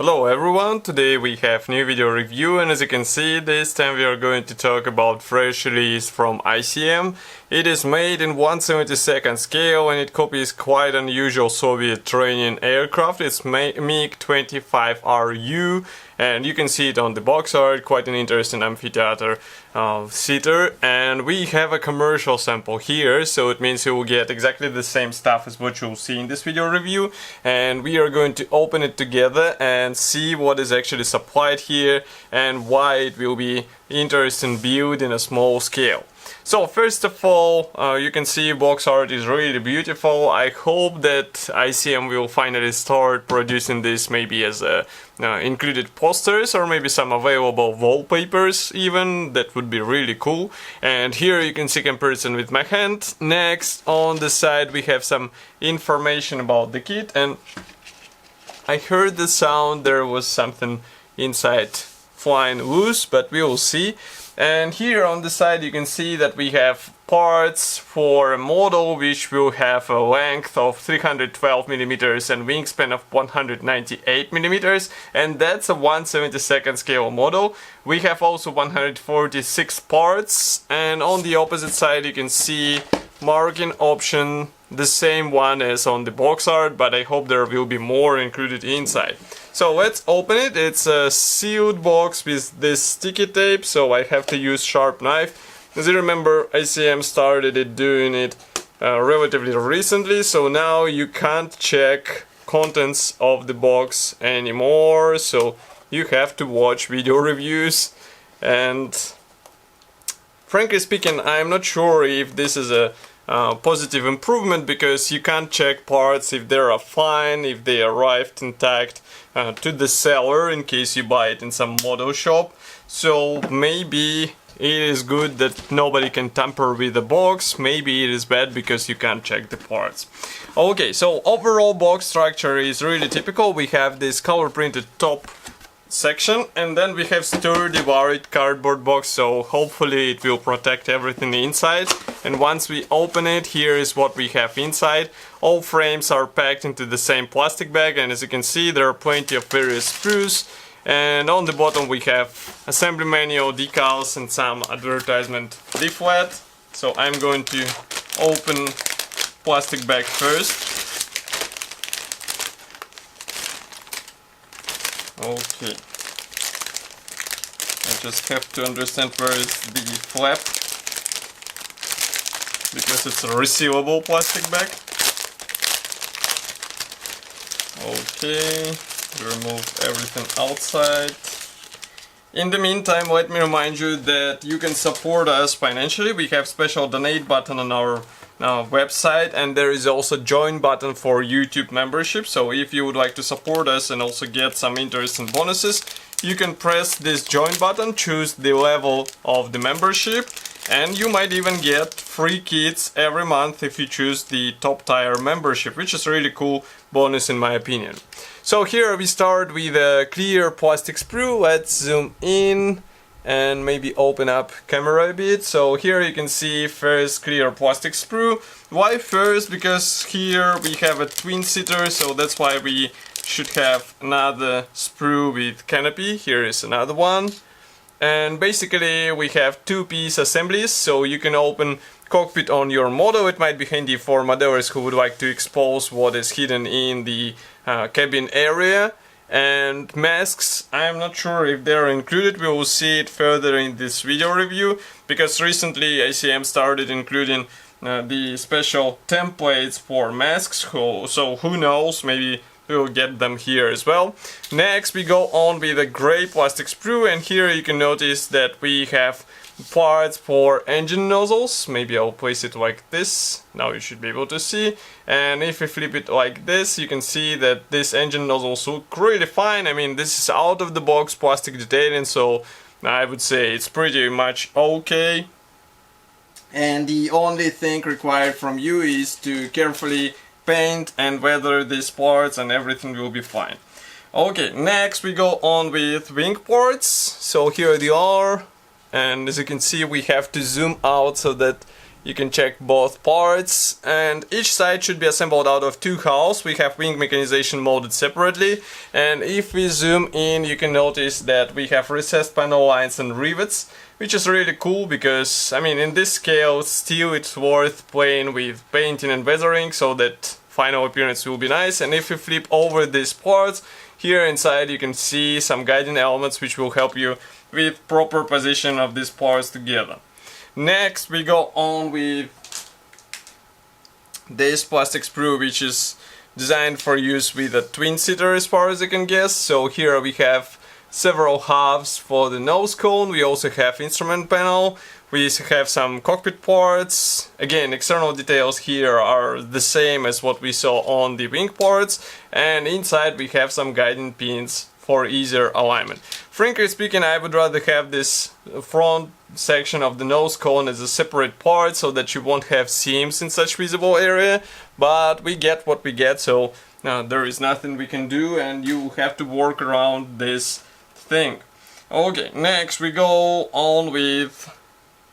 Hello everyone, today we have new video review, and as you can see, this time we are going to talk about fresh release from ICM. It is made in 1/72nd scale and it copies quite unusual Soviet training aircraft. It's MiG-25RU and you can see it on the box art, quite an interesting amphitheater seater. And we have a commercial sample here, so it means you will get exactly the same stuff as what you'll see in this video review. And we are going to open it together and see what is actually supplied here and why it will be interesting build in a small scale. So first of all, you can see box art is really beautiful. I hope that ICM will finally start producing this maybe as a included posters or maybe some available wallpapers even. That would be really cool. And here you can see comparison with my hand. Next on the side we have some information about the kit, and I heard the sound there was something inside flying loose, but we will see. And here on the side you can see that we have parts for a model which will have a length of 312mm and wingspan of 198mm, and that's a 1/72nd scale model. We have also 146 parts, and on the opposite side you can see marking option, the same one as on the box art, but I hope there will be more included inside. So let's open it. It's a sealed box with this sticky tape, so I have to use sharp knife. As you remember, ICM started doing it relatively recently, so now you can't check contents of the box anymore, so you have to watch video reviews. And frankly speaking, I'm not sure if this is a positive improvement, because you can't check parts if they are fine, if they arrived intact to the seller in case you buy it in some model shop. So maybe it is good that nobody can tamper with the box, maybe it is bad because you can't check the parts. Okay, so overall box structure is really typical. We have this color printed top section, and then we have sturdy varied cardboard box, so hopefully it will protect everything inside. And once we open it, here is what we have inside. All frames are packed into the same plastic bag, and as you can see there are plenty of various screws. And on the bottom we have assembly manual, decals and some advertisement leaflet. So I'm going to open plastic bag first. Okay, I just have to understand where is the flap, because it's a resealable plastic bag. Okay, remove everything outside. In the meantime, let me remind you that you can support us financially. We have special donate button on our website, and there is also join button for YouTube membership. So if you would like to support us and also get some interesting bonuses, you can press this join button, choose the level of the membership, and you might even get free kits every month if you choose the top tier membership, which is really cool bonus in my opinion. So here we start with a clear plastic sprue. Let's zoom in and maybe open up camera a bit. So here you can see first clear plastic sprue. Why first? Because here we have a twin seater, so that's why we should have another sprue with canopy. Here is another one. And basically we have two-piece assemblies, so you can open cockpit on your model. It might be handy for modelers who would like to expose what is hidden in the cabin area. And masks, I'm not sure if they're included. We will see it further in this video review, because recently ICM started including the special templates for masks, so who knows, maybe we'll get them here as well. Next we go on with a gray plastic sprue, and here you can notice that we have parts for engine nozzles. Maybe I'll place it like this, now you should be able to see. And if we flip it like this, you can see that this engine nozzles look really fine. I mean, this is out of the box plastic detailing, so I would say it's pretty much okay. And the only thing required from you is to carefully paint and weather these parts, and everything will be fine. Okay, next we go on with wing parts. So here they are. And as you can see, we have to zoom out so that You can check both parts, and each side should be assembled out of 2 hulls. We have wing mechanization molded separately, and if we zoom in you can notice that we have recessed panel lines and rivets, which is really cool because, I mean, in this scale still it's worth playing with painting and weathering so that final appearance will be nice. And if you flip over these parts, here inside you can see some guiding elements which will help you with proper position of these parts together. Next we go on with this plastic sprue, which is designed for use with a twin-seater as far as I can guess. So here we have several halves for the nose cone, we also have instrument panel, we have some cockpit parts. Again, external details here are the same as what we saw on the wing parts, and inside we have some guiding pins for easier alignment. Frankly speaking, I would rather have this front section of the nose cone as a separate part so that you won't have seams in such visible area, but we get what we get, so there is nothing we can do and you have to work around this thing. Okay, next we go on with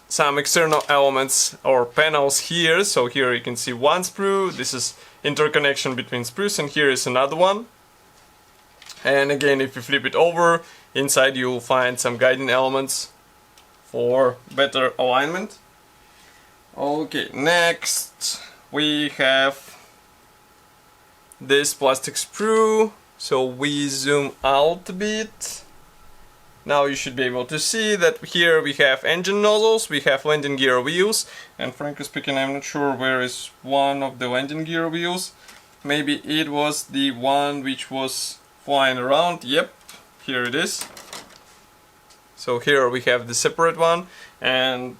some external elements or panels here. So here you can see one sprue, this is interconnection between sprues, and here is another one. And again, if you flip it over, inside you will find some guiding elements for better alignment. Okay, next we have this plastic sprue. So we zoom out a bit. Now you should be able to see that here we have engine nozzles, we have landing gear wheels, and frankly speaking I'm not sure where is one of the landing gear wheels. Maybe it was the one which was flying around. Yep, here it is. So here we have the separate one, and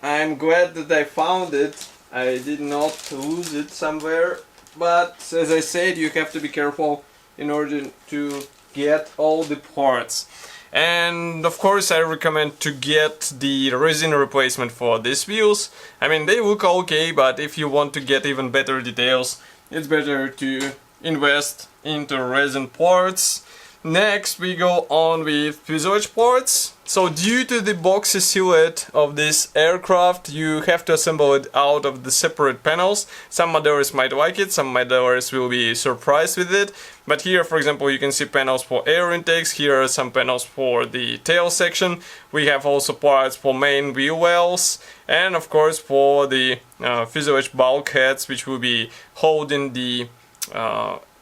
I'm glad that I found it. I did not lose it somewhere, but as I said, you have to be careful in order to get all the parts. And of course I recommend to get the resin replacement for these wheels. I mean, they look okay, but if you want to get even better details, it's better to invest into resin parts. Next we go on with fuselage parts. So due to the boxy silhouette of this aircraft, you have to assemble it out of the separate panels. Some modders might like it, some modders will be surprised with it. But here, for example, you can see panels for air intakes, here are some panels for the tail section. We have also parts for main wheel wells, and of course for the fuselage bulkheads, which will be holding the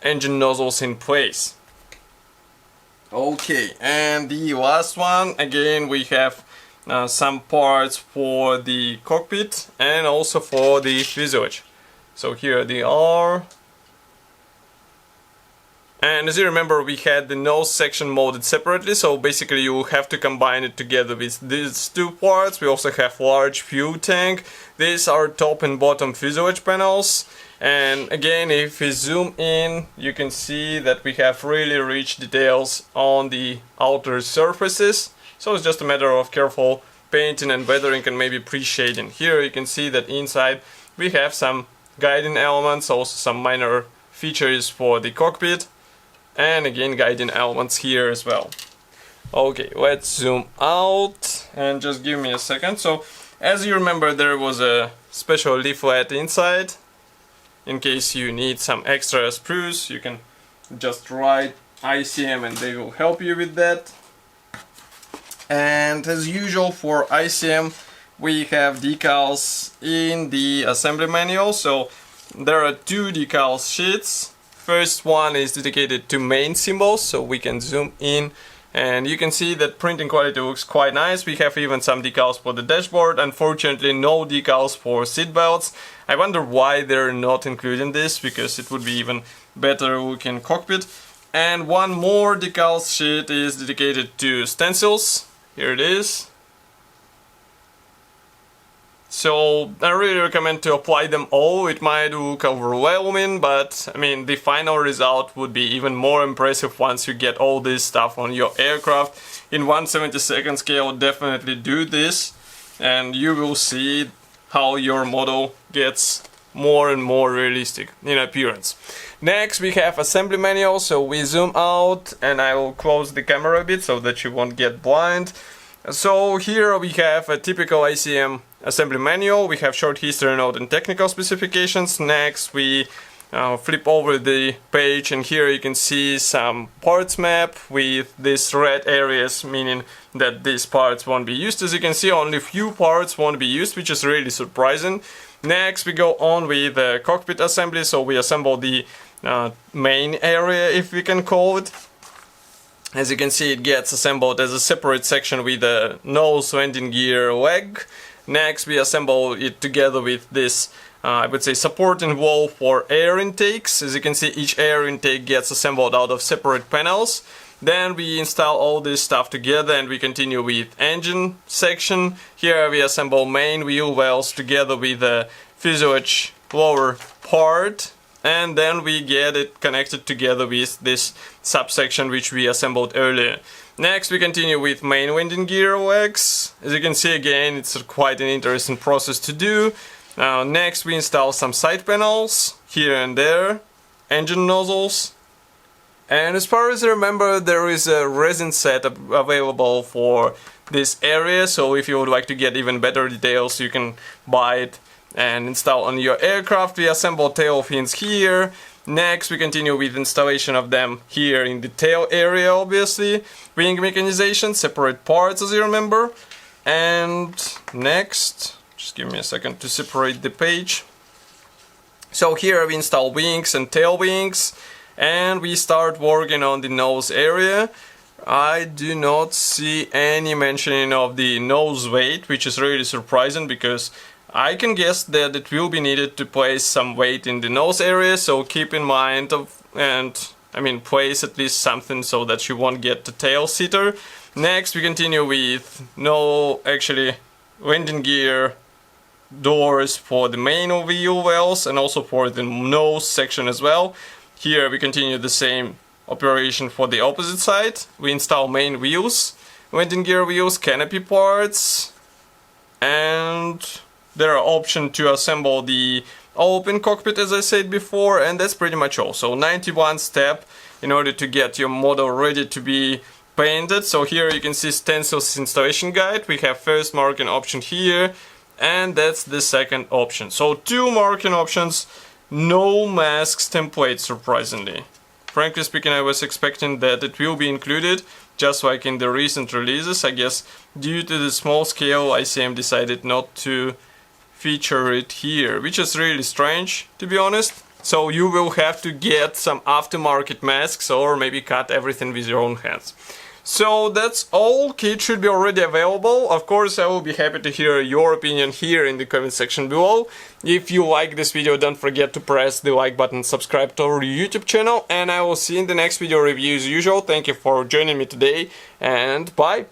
engine nozzles in place. Okay, and the last one, again we have some parts for the cockpit and also for the fuselage. So here they are. And as you remember, we had the nose section molded separately, so basically you have to combine it together with these two parts. We also have large fuel tank. These are top and bottom fuselage panels. And again, if we zoom in, you can see that we have really rich details on the outer surfaces. So it's just a matter of careful painting and weathering and maybe pre-shading. Here you can see that inside we have some guiding elements, also some minor features for the cockpit, and again guiding elements here as well. Okay, let's zoom out and just give me a second. So as you remember, there was a special leaflet inside. In case you need some extra sprues, you can just write ICM and they will help you with that. And as usual for ICM, we have decals in the assembly manual. So there are two decals sheets. First one is dedicated to main symbols, so we can zoom in and you can see that printing quality looks quite nice. We have even some decals for the dashboard. Unfortunately, no decals for seat belts. I wonder why they're not including this, because it would be even better looking cockpit. And one more decals sheet is dedicated to stencils. Here it is. So I really recommend to apply them all. It might look overwhelming, but I mean the final result would be even more impressive once you get all this stuff on your aircraft. In 1/72 scale, definitely do this and you will see how your model gets more and more realistic in appearance. Next we have assembly manual, so we zoom out and I will close the camera a bit so that you won't get blind. So here we have a typical ICM assembly manual, we have short history note and technical specifications. Next we flip over the page, and here you can see some parts map with these red areas, meaning that these parts won't be used. As you can see, only few parts won't be used, which is really surprising. Next we go on with the cockpit assembly, so we assemble the main area, if we can call it. As you can see, it gets assembled as a separate section with a nose, landing gear, leg. Next we assemble it together with this I would say supporting wall for air intakes. As you can see, each air intake gets assembled out of separate panels. Then we install all this stuff together and we continue with engine section. Here we assemble main wheel wells together with the fuselage lower part, and then we get it connected together with this subsection which we assembled earlier. Next we continue with main landing gear legs. As you can see, again, it's quite an interesting process to do. Next we install some side panels here and there, engine nozzles, and as far as I remember, there is a resin set available for this area, so if you would like to get even better details, you can buy it and install on your aircraft. We assemble tail fins here. Next we continue with installation of them here in the tail area, obviously. Wing mechanization, separate parts as you remember. And next, just give me a second to separate the page. So here we install wings and tail wings, and we start working on the nose area. I do not see any mentioning of the nose weight, which is really surprising because I can guess that it will be needed to place some weight in the nose area, so keep in mind place at least something so that you won't get the tail seater. Next we continue with landing gear doors for the main wheel wells and also for the nose section as well. Here we continue the same operation for the opposite side. We install main wheels, landing gear wheels, canopy parts, and there are options to assemble the open cockpit as I said before, and that's pretty much all. So 91 step in order to get your model ready to be painted. So here you can see stencils installation guide. We have first marking option here, and that's the second option. So 2 marking options, no masks template, surprisingly. Frankly speaking, I was expecting that it will be included, just like in the recent releases. I guess due to the small scale, ICM decided not to feature it here, which is really strange, to be honest. So you will have to get some aftermarket masks or maybe cut everything with your own hands. So that's all. Kit should be already available. Of course, I will be happy to hear your opinion here in the comment section below. If you like this video, don't forget to press the like button, subscribe to our YouTube channel, and I will see you in the next video review as usual. Thank you for joining me today, and bye!